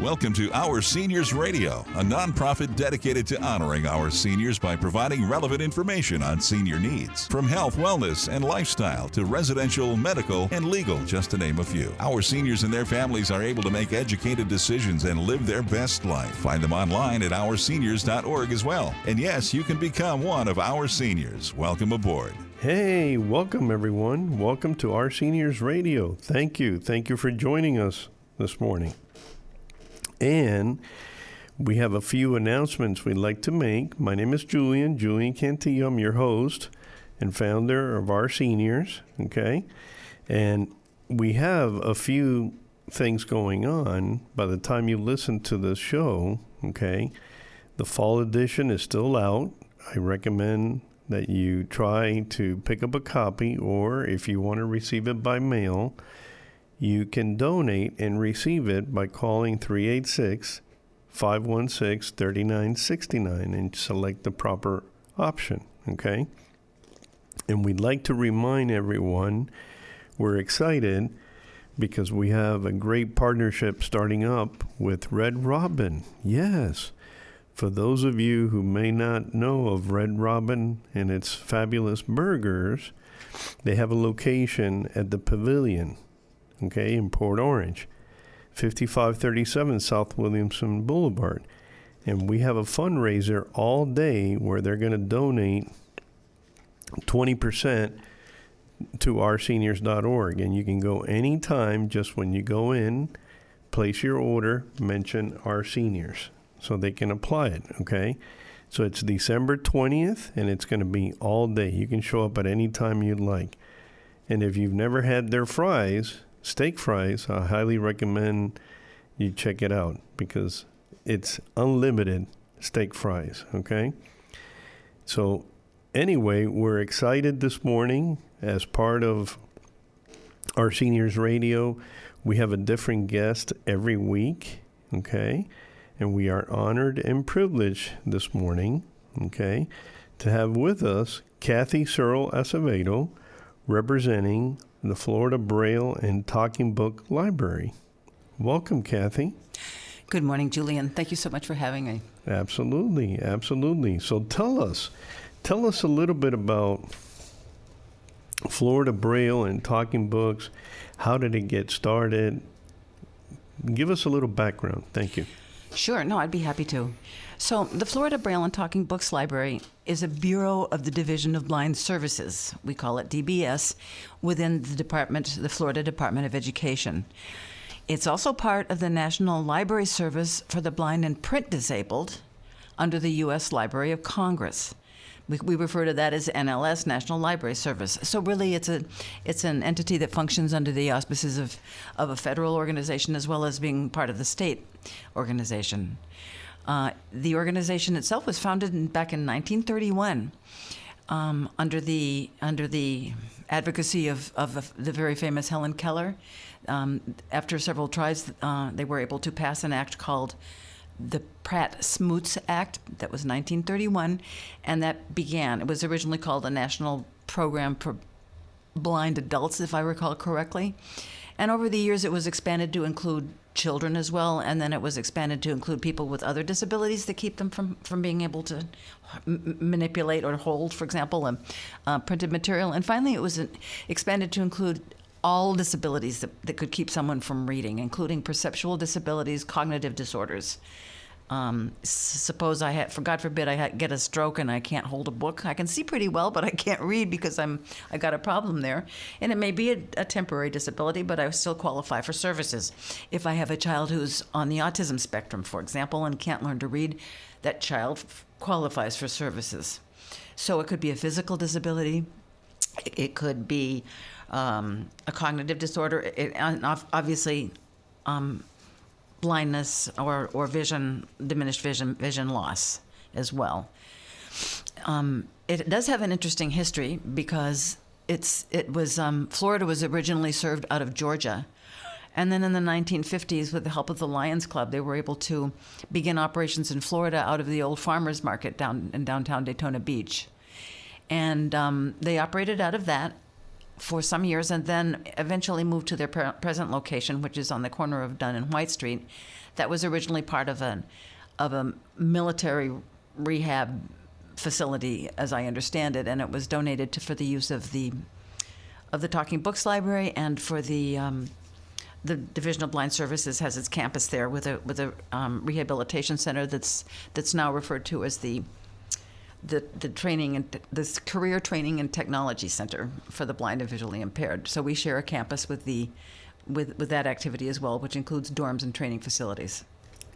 Welcome to Our Seniors Radio, a nonprofit dedicated to honoring our seniors by providing relevant information on senior needs. From health, wellness, and lifestyle to residential, medical, and legal, just to name a few. Our seniors and their families are able to make educated decisions and live their best life. Find them online at OurSeniors.org as well. And yes, you can become one of our seniors. Welcome aboard. Hey, welcome everyone. Welcome to Our Seniors Radio. Thank you. Thank you for joining us this morning. And we have a few announcements we'd like to make. My name is Julian Cantillo. I'm your host and founder of Our Seniors, okay? And we have a few things going on by the time you listen to this show, okay? The fall edition is still out. I recommend that you try to pick up a copy, or if you want to receive it by mail, you can donate and receive it by calling 386-516-3969 and select the proper option, okay? And we'd like to remind everyone we're excited because we have a great partnership starting up with Red Robin. Yes. For those of you who may not know of Red Robin and its fabulous burgers, they have a location at the Pavilion, okay, in Port Orange, 5537 South Williamson Boulevard. And we have a fundraiser all day where they're going to donate 20% to OurSeniors.org. And you can go anytime, just when you go in, place your order, mention Our Seniors, so they can apply it, okay? So it's December 20th, and it's going to be all day. You can show up at any time you'd like. And if you've never had their fries, steak fries, I highly recommend you check it out because it's unlimited steak fries, okay? So anyway, we're excited this morning as part of Our Seniors Radio. We have a different guest every week, okay? And we are honored and privileged this morning, okay, to have with us Kathy Searle Acevedo, representing the Florida Braille and Talking Book Library. Welcome, Kathy. Good morning, Julian. Thank you so much for having me. Absolutely, absolutely. So tell us a little bit about Florida Braille and Talking Books. How did it get started? Give us a little background. Thank you. Sure. No, I'd be happy to. So the Florida Braille and Talking Books Library is a bureau of the Division of Blind Services. We call it DBS within the Florida Department of Education. It's also part of the National Library Service for the Blind and Print Disabled under the U.S. Library of Congress. We refer to that as NLS, National Library Service. So really it's an entity that functions under the auspices of a federal organization as well as being part of the state organization. The organization itself was founded back in 1931 under the advocacy of the very famous Helen Keller. After several tries, they were able to pass an act called the Pratt-Smootz Act. That was 1931, and that began. It was originally called the National Program for Blind Adults, if I recall correctly. And over the years, it was expanded to include children as well, and then it was expanded to include people with other disabilities that keep them from being able to manipulate or hold, for example, printed material. And finally, it was expanded to include all disabilities that could keep someone from reading, including perceptual disabilities, cognitive disorders. Suppose God forbid, I get a stroke and I can't hold a book. I can see pretty well, but I can't read because I got a problem there. And it may be a temporary disability, but I still qualify for services. If I have a child who's on the autism spectrum, for example, and can't learn to read, that child qualifies for services. So it could be a physical disability. It could be a cognitive disorder, obviously blindness or diminished vision loss as well. It does have an interesting history because Florida was originally served out of Georgia. And then in the 1950s, with the help of the Lions Club, they were able to begin operations in Florida out of the old farmers market in downtown Daytona Beach. And they operated out of that for some years, and then eventually moved to their present location, which is on the corner of Dunn and White Street. That was originally part of a military rehab facility, as I understand it, and it was donated for the use of the Talking Books Library, and for the Division of Blind Services has its campus there with a rehabilitation center that's now referred to as the training and this career training and technology center for the blind and visually impaired. So we share a campus with that activity as well, which includes dorms and training facilities.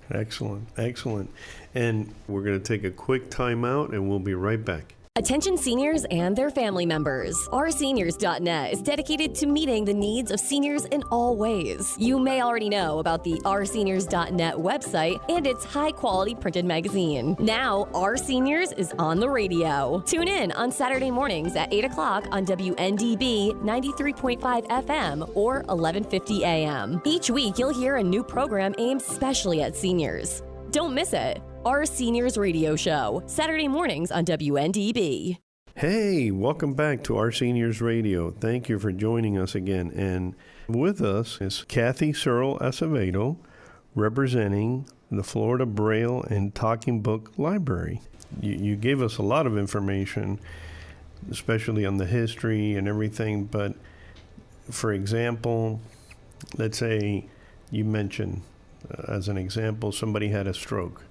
Excellent. And we're going to take a quick time out, and we'll be right back. Attention seniors and their family members. OurSeniors.net is dedicated to meeting the needs of seniors in all ways. You may already know about the OurSeniors.net website and its high-quality printed magazine. Now, Our Seniors is on the radio. Tune in on Saturday mornings at 8 o'clock on WNDB 93.5 FM or 1150 AM. Each week, you'll hear a new program aimed specially at seniors. Don't miss it. Our Seniors Radio Show, Saturday mornings on WNDB. Hey, welcome back to Our Seniors Radio. Thank you for joining us again. And with us is Kathy Searle Acevedo, representing the Florida Braille and Talking Book Library. You gave us a lot of information, especially on the history and everything. But, for example, let's say you mentioned, as an example, somebody had a stroke.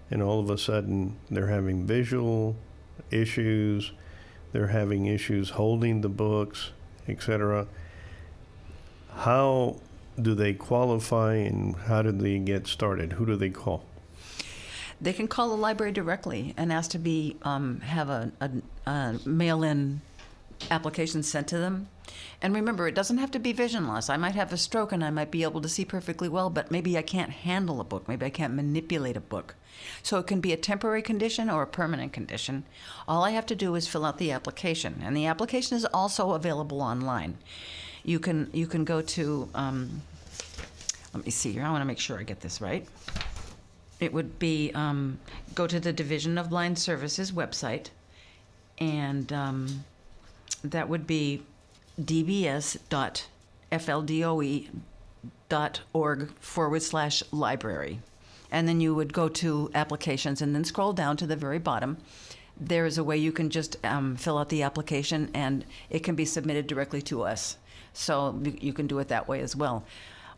And all of a sudden, they're having visual issues, they're having issues holding the books, etc. How do they qualify, and how do they get started? Who do they call? They can call the library directly and ask to be have a mail-in application sent to them. And remember, it doesn't have to be vision loss. I might have a stroke and I might be able to see perfectly well, but maybe I can't handle a book. Maybe I can't manipulate a book. So it can be a temporary condition or a permanent condition. All I have to do is fill out the application. And the application is also available online. You can go to, let me see here. I want to make sure I get this right. It would be, go to the Division of Blind Services website, and that would be dbs.fldoe.org/library. And then you would go to applications and then scroll down to the very bottom. There is a way you can just fill out the application, and it can be submitted directly to us. So you can do it that way as well.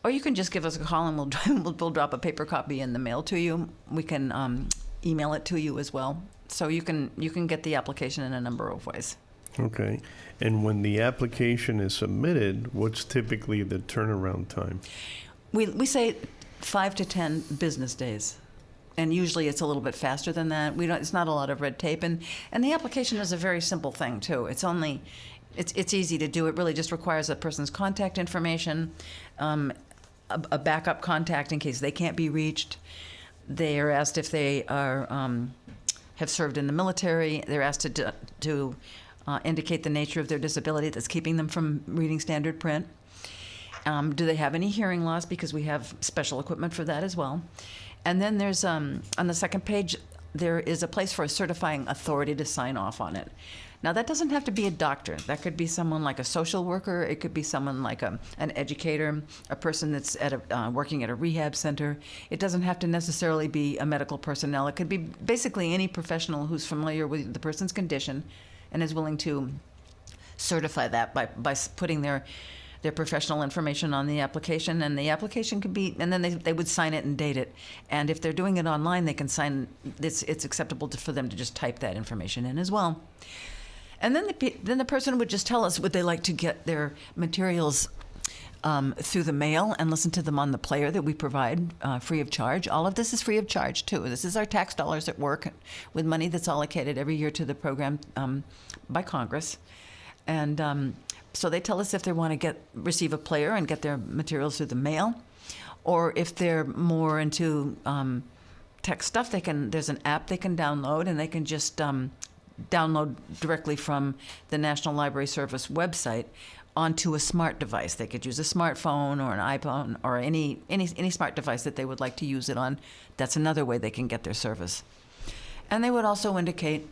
Or you can just give us a call, and we'll drop a paper copy in the mail to you. We can email it to you as well. So you can get the application in a number of ways. Okay. And when the application is submitted, what's typically the turnaround time? We say 5 to 10 business days. And usually it's a little bit faster than that. It's not a lot of red tape. And the application is a very simple thing, too. It's easy to do. It really just requires a person's contact information, a backup contact in case they can't be reached. They are asked if they have served in the military. They're asked to indicate the nature of their disability that's keeping them from reading standard print. Do they have any hearing loss? Because we have special equipment for that as well. And then there's, on the second page, there is a place for a certifying authority to sign off on it. Now, that doesn't have to be a doctor. That could be someone like a social worker. It could be someone like an educator, a person that's working at a rehab center. It doesn't have to necessarily be a medical personnel. It could be basically any professional who's familiar with the person's condition and is willing to certify that by putting their professional information on the application. And the application could be, and then they would sign it and date it. And if they're doing it online, they can sign, it's acceptable for them to just type that information in as well. And then the person would just tell us would they like to get their materials through the mail and listen to them on the player that we provide free of charge. All of this is free of charge, too. This is our tax dollars at work with money that's allocated every year to the program by Congress. And so they tell us if they want to receive a player and get their materials through the mail, or if they're more into tech stuff, there's an app they can download, and they can just download directly from the National Library Service website onto a smart device. They could use a smartphone or an iPhone or any smart device that they would like to use it on. That's another way they can get their service. And they would also indicate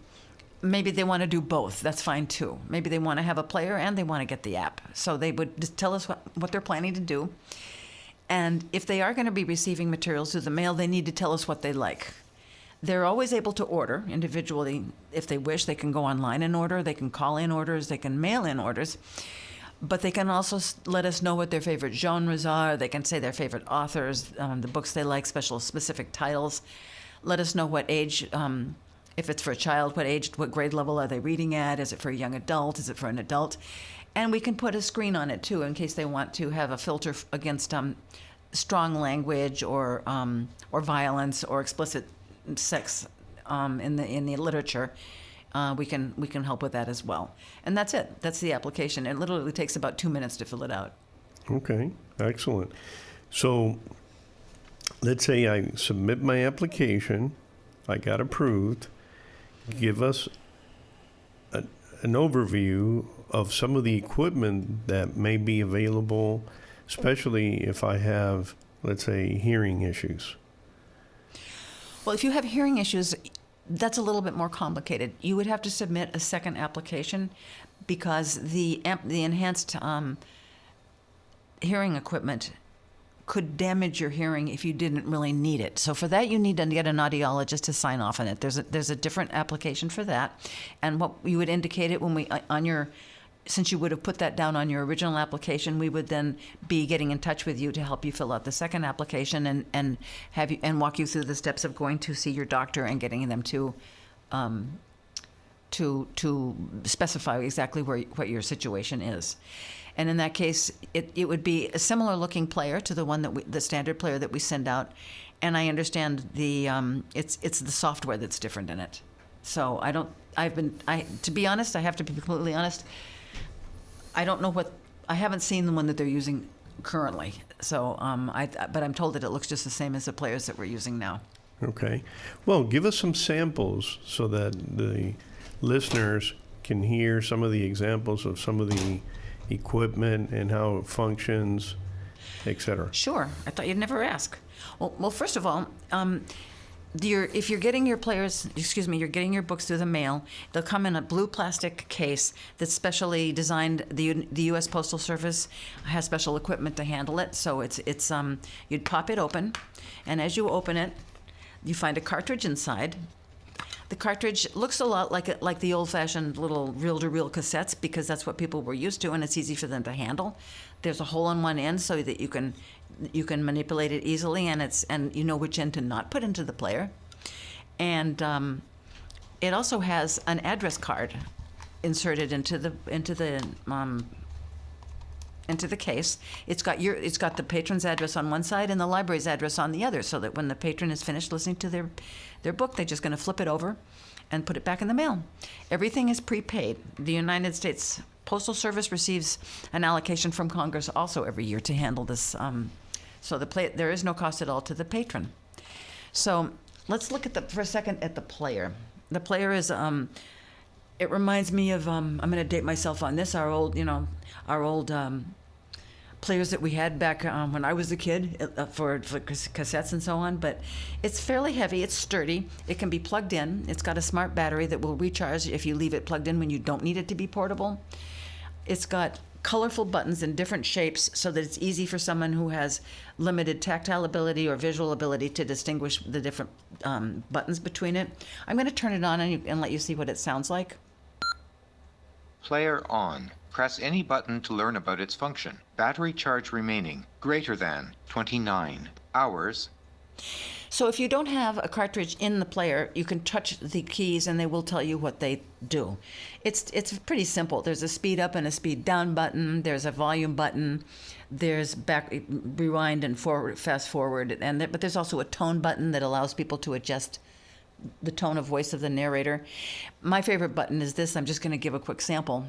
maybe they want to do both. That's fine too. Maybe they want to have a player and they want to get the app. So they would just tell us what they're planning to do. And if they are going to be receiving materials through the mail, they need to tell us what they like. They're always able to order individually if they wish. They can go online and order. They can call in orders. They can mail in orders. But they can also let us know what their favorite genres are. They can say their favorite authors, the books they like, specific titles. Let us know what age, if it's for a child, what grade level are they reading at? Is it for a young adult? Is it for an adult? And we can put a screen on it too, in case they want to have a filter against strong language or violence or explicit sex in the literature. We can help with that as well. And that's it. That's the application. It literally takes about 2 minutes to fill it out. Okay, excellent. So let's say I submit my application, I got approved. Give us an overview of some of the equipment that may be available, especially if I have, let's say, hearing issues. Well, if you have hearing issues, that's a little bit more complicated. You would have to submit a second application because the enhanced hearing equipment could damage your hearing if you didn't really need it. So for that, you need to get an audiologist to sign off on it. There's a different application for that, and what you would indicate it when since you would have put that down on your original application, we would then be getting in touch with you to help you fill out the second application and have you and walk you through the steps of going to see your doctor and getting them to specify exactly what your situation is. And in that case, it would be a similar looking player to the one the standard player that we send out. And I understand it's the software that's different in it. So to be honest, I have to be completely honest. I don't know I haven't seen the one that they're using currently. So, but I'm told that it looks just the same as the players that we're using now. Okay. Well, give us some samples so that the listeners can hear some of the examples of some of the equipment and how it functions, etc. Sure. I thought you'd never ask. Well, first of all, if you're getting your you're getting your books through the mail, they'll come in a blue plastic case that's specially designed. The U.S. Postal Service has special equipment to handle it. So it's you'd pop it open, and as you open it, you find a cartridge inside. The cartridge looks a lot like the old-fashioned little reel-to-reel cassettes because that's what people were used to, and it's easy for them to handle. There's a hole on one end so that you can manipulate it easily, and you know which end to not put into the player. And it also has an address card inserted into the case. It's got the patron's address on one side and the library's address on the other, so that when the patron is finished listening to their book, they're just going to flip it over and put it back in the mail. Everything is prepaid. The United States Postal Service receives an allocation from Congress also every year to handle this. So there is no cost at all to the patron. So let's look for a second at the player. The player is it reminds me of I'm going to date myself on this. Our old players that we had back when I was a kid for cassettes and so on. But it's fairly heavy. It's sturdy. It can be plugged in. It's got a smart battery that will recharge if you leave it plugged in when you don't need it to be portable. It's got colorful buttons in different shapes so that it's easy for someone who has limited tactile ability or visual ability to distinguish the different buttons between it. I'm going to turn it on and let you see what it sounds like. Player on. Press any button to learn about its function. Battery charge remaining greater than 29 hours. So if you don't have a cartridge in the player, you can touch the keys and they will tell you what they do. It's pretty simple. There's a speed up and a speed down button. There's a volume button. There's rewind and forward, fast forward. But there's also a tone button that allows people to adjust the tone of voice of the narrator. My favorite button is this. I'm just going to give a quick sample.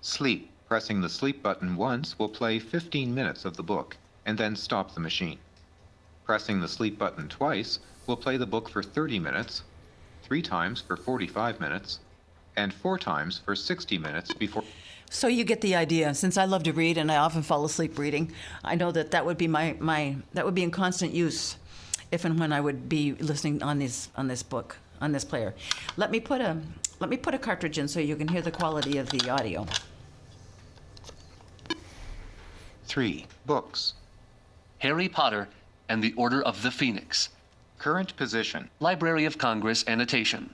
Sleep. Pressing the sleep button once will play 15 minutes of the book and then stop the machine. Pressing the sleep button twice will play the book for 30 minutes, 3 times for 45 minutes, and 4 times for 60 minutes before... So you get the idea. Since I love to read and I often fall asleep reading, I know that would be that would be in constant use if and when I would be listening on this book. on this player. Let me put a cartridge in so you can hear the quality of the audio. 3. Books. Harry Potter and the Order of the Phoenix. Current position. Library of Congress annotation.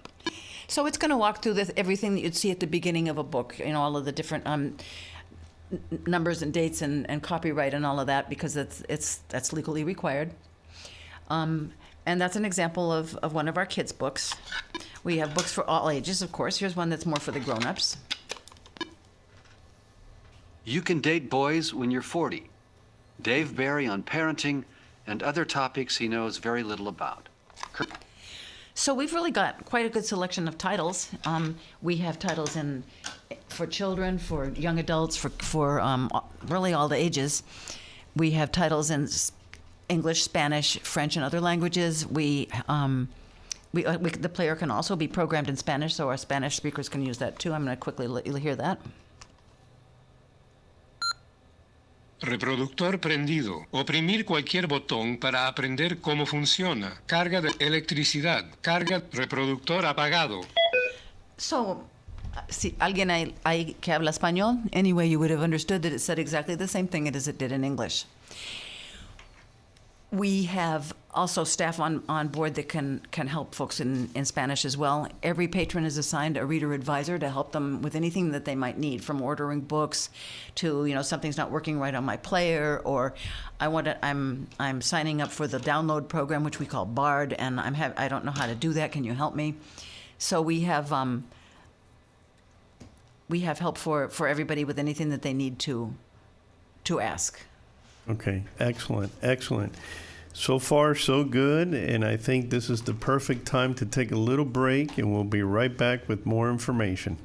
So it's going to walk through everything that you'd see at the beginning of a book, all of the different numbers and dates and copyright and all of that, because that's legally required. And that's an example of one of our kids' books. We have books for all ages, of course. Here's one that's more for the grown-ups. You Can Date Boys When You're 40. Dave Barry on parenting and other topics he knows very little about. So we've really got quite a good selection of titles. We have titles for children, for young adults, for really all the ages. We have titles in English, Spanish, French, and other languages. The player can also be programmed in Spanish, so our Spanish speakers can use that too. I'm going to quickly let you hear that. Reproductor prendido. Oprimir cualquier botón para aprender cómo funciona. Carga de electricidad. Carga reproductor apagado. So, si alguien ahí que habla español, anyway, you would have understood that it said exactly the same thing as it did in English. We have also staff on board that can help folks in Spanish as well. Every patron is assigned a reader advisor to help them with anything that they might need, from ordering books to, something's not working right on my player, or I'm signing up for the download program, which we call BARD, and I don't know how to do that. Can you help me? So we have help for everybody with anything that they need to ask. Okay, excellent. So far, so good, and I think this is the perfect time to take a little break, and we'll be right back with more information.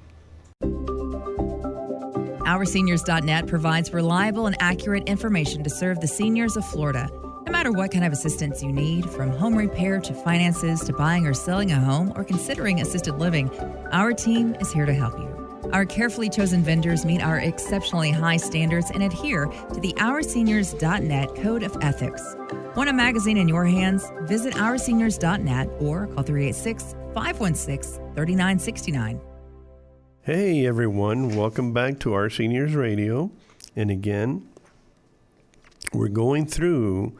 OurSeniors.net provides reliable and accurate information to serve the seniors of Florida. No matter what kind of assistance you need, from home repair to finances to buying or selling a home or considering assisted living, our team is here to help you. Our carefully chosen vendors meet our exceptionally high standards and adhere to the OurSeniors.net Code of Ethics. Want a magazine in your hands? Visit OurSeniors.net or call 386-516-3969. Hey everyone, welcome back to Our Seniors Radio. And again, we're going through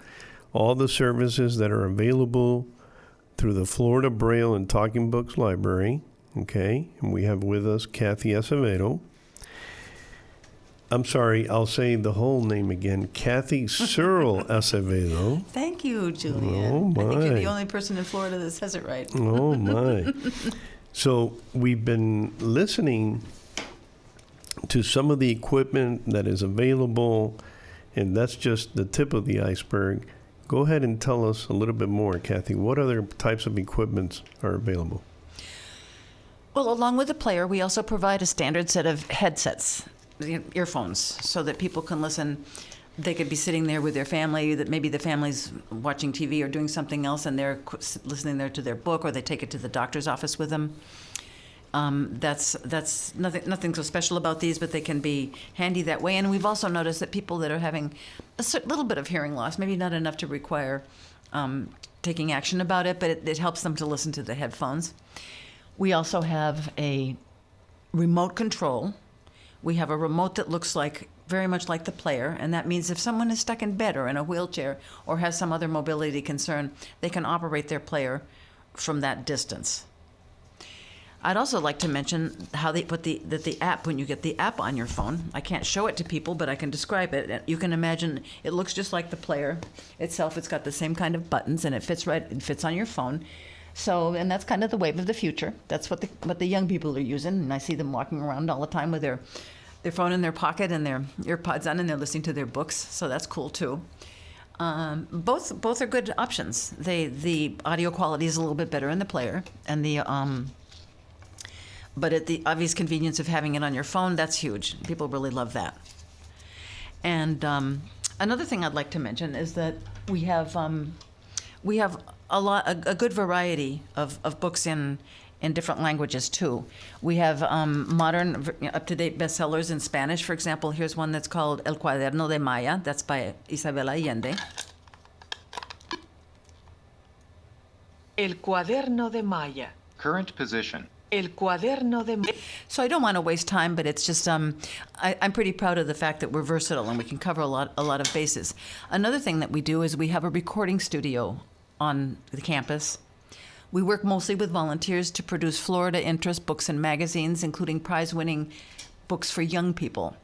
all the services that are available through the Florida Braille and Talking Books Library. Okay, and we have with us Kathy Acevedo. I'm sorry, I'll say the whole name again. Kathy Searle Acevedo. Thank you, Julian. Oh, my. I think you're the only person in Florida that says it right. Oh, my. So we've been listening to some of the equipment that is available, and that's just the tip of the iceberg. Go ahead and tell us a little bit more, Kathy. What other types of equipments are available? Well, along with the player, we also provide a standard set of headsets, earphones, so that people can listen. They could be sitting there with their family, that maybe the family's watching TV or doing something else, and they're listening there to their book, or they take it to the doctor's office with them. That's nothing so special about these, but they can be handy that way. And we've also noticed that people that are having a little bit of hearing loss, maybe not enough to require taking action about it, but it helps them to listen to the headphones. We also have a remote control. We have a remote that looks very much like the player, and that means if someone is stuck in bed or in a wheelchair or has some other mobility concern, they can operate their player from that distance. I'd also like to mention how they put the app, when you get the app on your phone, I can't show it to people, but I can describe it. You can imagine it looks just like the player itself. It's got the same kind of buttons, and it fits on your phone. So, and that's kind of the wave of the future. That's what the young people are using, and I see them walking around all the time with their phone in their pocket and their earpods on, and they're listening to their books. So that's cool too. Both are good options. The audio quality is a little bit better in the player, and but at the obvious convenience of having it on your phone, that's huge. People really love that. And another thing I'd like to mention is that we have a good variety of books in different languages too. We have modern, up-to-date bestsellers in Spanish. For example, here's one that's called El Cuaderno de Maya. That's by Isabel Allende. El Cuaderno de Maya, Current position. El cuaderno de... So I don't want to waste time, but it's just I'm pretty proud of the fact that we're versatile and we can cover a lot of bases. Another thing that we do is we have a recording studio on the campus. We work mostly with volunteers to produce Florida interest books and magazines, including prize-winning books for young people.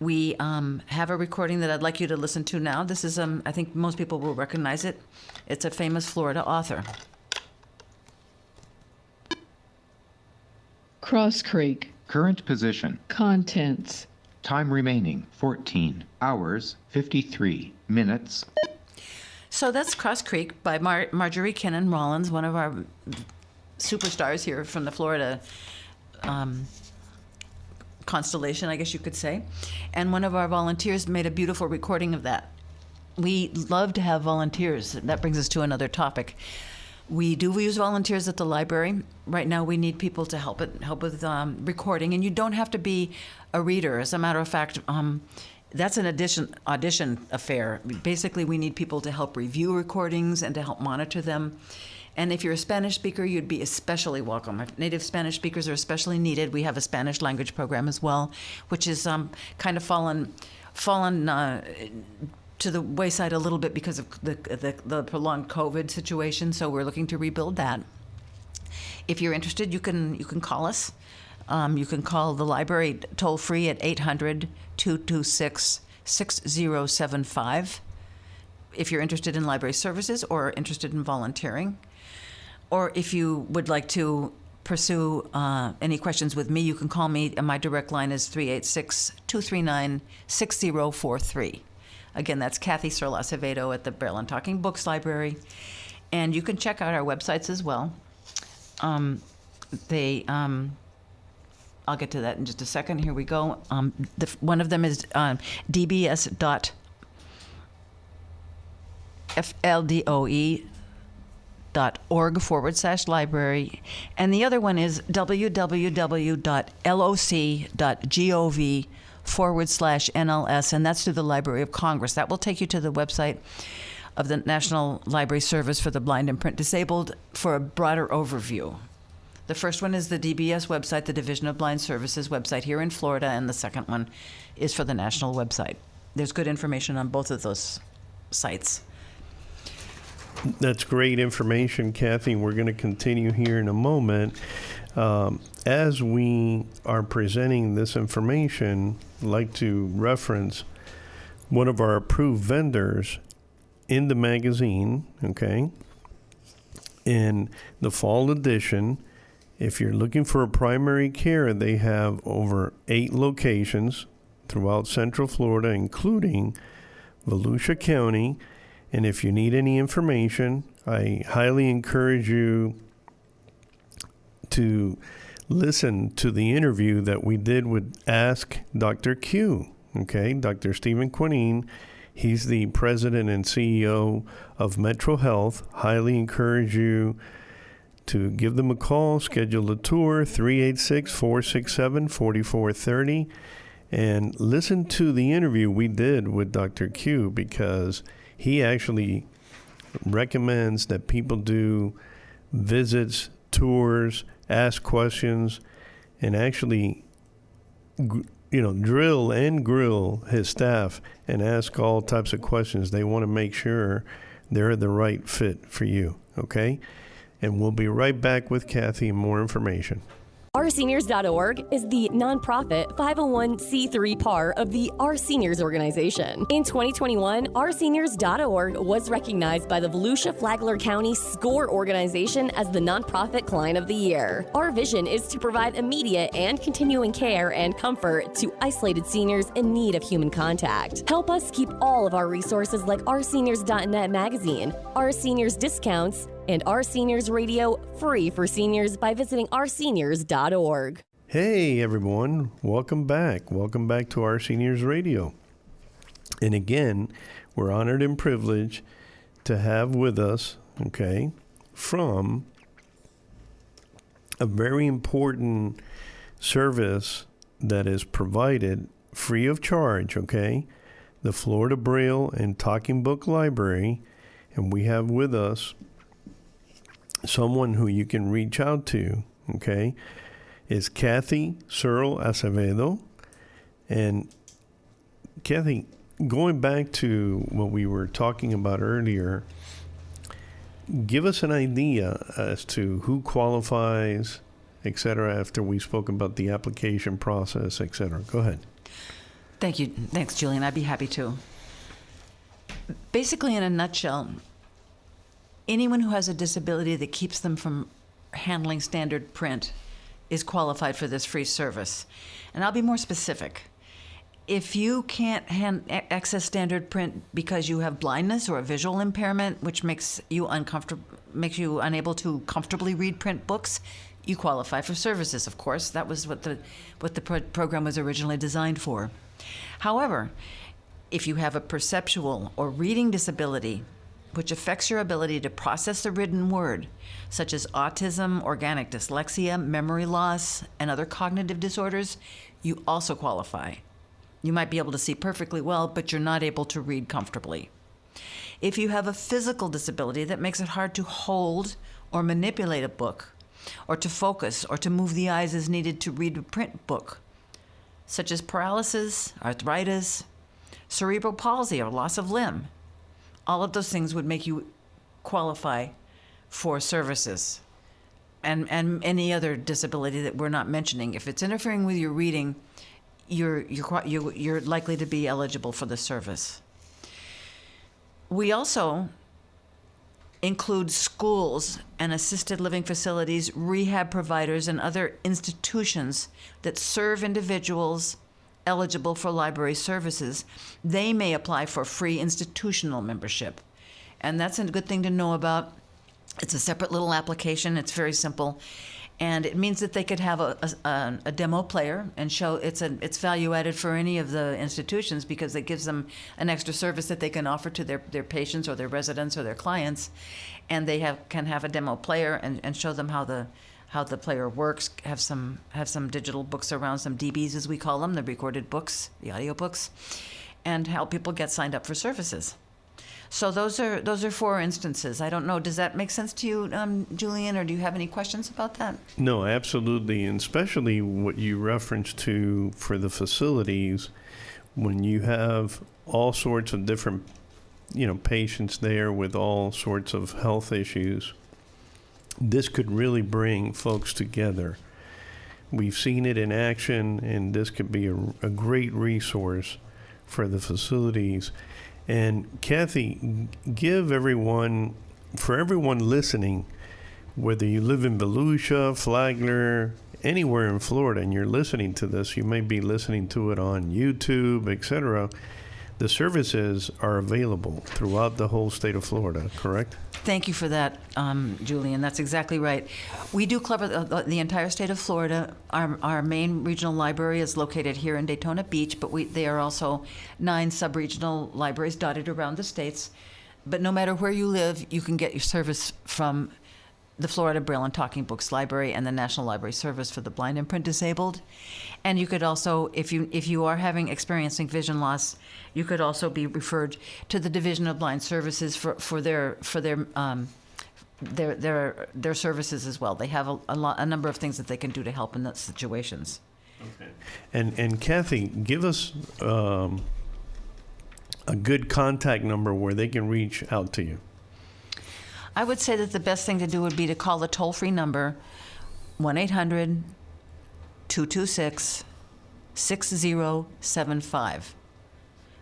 We have a recording that I'd like you to listen to now. This is, I think most people will recognize it. It's a famous Florida author. Cross Creek. Current position. Contents. Time remaining 14 hours 53 minutes. So that's Cross Creek by Marjorie Kinnan Rollins, one of our superstars here from the Florida constellation, I guess you could say. And one of our volunteers made a beautiful recording of that. We love to have volunteers. That brings us to another topic. We do use volunteers at the library. Right now we need people to help with recording, and you don't have to be a reader. As a matter of fact, that's an audition affair. Basically, we need people to help review recordings and to help monitor them. And if you're a Spanish speaker, you'd be especially welcome. Native Spanish speakers are especially needed. We have a Spanish language program as well, which is kind of fallen to the wayside a little bit because of the prolonged COVID situation. So we're looking to rebuild that. If you're interested, you can call us. You can call the library toll free at 800-226-6075 if you're interested in library services or interested in volunteering. Or if you would like to pursue any questions with me, you can call me. My direct line is 386-239-6043. Again, that's Kathy Searle Acevedo at the Braille and Talking Books Library. And you can check out our websites as well. I'll get to that in just a second. Here we go. One of them is dbs.fldoe.org/library. And the other one is www.loc.gov/NLS, and that's through the Library of Congress. That will take you to the website of the National Library Service for the Blind and Print Disabled for a broader overview. The first one is the DBS website, the Division of Blind Services website here in Florida, and the second one is for the national website. There's good information on both of those sites. That's great information, Kathy. We're going to continue here in a moment. As we are presenting this information, I'd like to reference one of our approved vendors in the magazine, okay? In the fall edition, if you're looking for a primary care, they have over 8 locations throughout Central Florida, including Volusia County. And if you need any information, I highly encourage you to listen to the interview that we did with Ask Dr. Q, okay? Dr. Stephen Quinine. He's the president and CEO of Metro Health. Highly encourage you to give them a call, schedule a tour, 386-467-4430, and listen to the interview we did with Dr. Q, because he actually recommends that people do visits, tours, ask questions, and actually, drill and grill his staff and ask all types of questions. They want to make sure they're the right fit for you, okay? And we'll be right back with Kathy and more information. OurSeniors.org is the nonprofit 501c3 part of the Our Seniors organization. In 2021, OurSeniors.org was recognized by the Volusia Flagler County SCORE organization as the Nonprofit Client of the Year. Our vision is to provide immediate and continuing care and comfort to isolated seniors in need of human contact. Help us keep all of our resources like OurSeniors.net magazine, Our Seniors discounts, and Our Seniors Radio free for seniors by visiting OurSeniors.org. Hey, everyone. Welcome back. Welcome back to Our Seniors Radio. And again, we're honored and privileged to have with us, okay, from a very important service that is provided free of charge, okay, the Florida Braille and Talking Book Library. And we have with us someone who you can reach out to, okay, is Kathy Searle Acevedo. And Kathy, going back to what we were talking about earlier, give us an idea as to who qualifies, et cetera, after we spoke about the application process, et cetera. Go ahead. Thank you. Thanks, Julian. I'd be happy to. Basically, in a nutshell, anyone who has a disability that keeps them from handling standard print is qualified for this free service. And I'll be more specific. If you can't access standard print because you have blindness or a visual impairment, which makes you unable to comfortably read print books, you qualify for services, of course. That was what the program was originally designed for. However, if you have a perceptual or reading disability, which affects your ability to process the written word, such as autism, organic dyslexia, memory loss, and other cognitive disorders, you also qualify. You might be able to see perfectly well, but you're not able to read comfortably. If you have a physical disability that makes it hard to hold or manipulate a book, or to focus, or to move the eyes as needed to read a print book, such as paralysis, arthritis, cerebral palsy, or loss of limb, all of those things would make you qualify for services. And any other disability that we're not mentioning, if it's interfering with your reading, you're likely to be eligible for the service. We also include schools and assisted living facilities, rehab providers, and other institutions that serve individuals eligible for library services. They may apply for free institutional membership. And that's a good thing to know about. It's a separate little application. It's very simple. And it means that they could have a demo player and show it's value added for any of the institutions because it gives them an extra service that they can offer to their patients or their residents or their clients. And they can have a demo player and show them how the player works, have some digital books around, some DBs as we call them, the recorded books, the audio books, and help people get signed up for services. So those are 4 instances. I don't know. Does that make sense to you, Julian, or do you have any questions about that? No, absolutely, and especially what you referenced to for the facilities, when you have all sorts of different, patients there with all sorts of health issues. This could really bring folks together. We've seen it in action, and this could be a great resource for the facilities. And Kathy, give everyone listening, whether you live in Volusia, Flagler, anywhere in Florida, and you're listening to this, you may be listening to it on YouTube, etc. The services are available throughout the whole state of Florida, correct? Thank you for that, Julian. That's exactly right. We do cover the entire state of Florida. Our main regional library is located here in Daytona Beach, but there are also 9 sub-regional libraries dotted around the states. But no matter where you live, you can get your service from the Florida Braille and Talking Books Library and the National Library Service for the Blind and Print Disabled. And you could also, if you are experiencing vision loss, you could also be referred to the Division of Blind Services for their services as well. They have a number of things that they can do to help in those situations. Okay. And Kathy, give us a good contact number where they can reach out to you. I would say that the best thing to do would be to call the toll-free number 1-800-226-6075.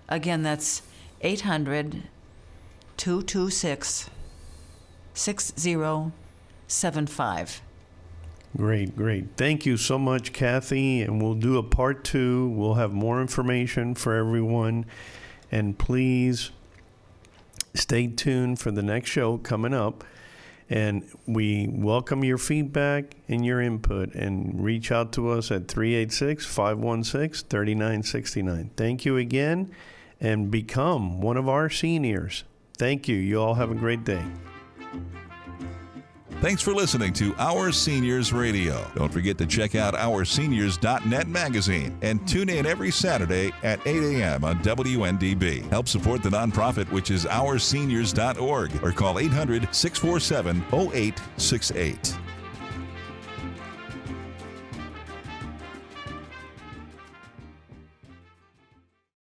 Again, that's 800-226-6075. Great. Thank you so much, Kathy. And we'll do a part 2. We'll have more information for everyone. And please stay tuned for the next show coming up. And we welcome your feedback and your input. And reach out to us at 386-516-3969. Thank you again. And become one of our seniors. Thank you. You all have a great day. Thanks for listening to Our Seniors Radio. Don't forget to check out OurSeniors.net magazine and tune in every Saturday at 8 a.m. on WNDB. Help support the nonprofit, which is OurSeniors.org, or call 800-647-0868.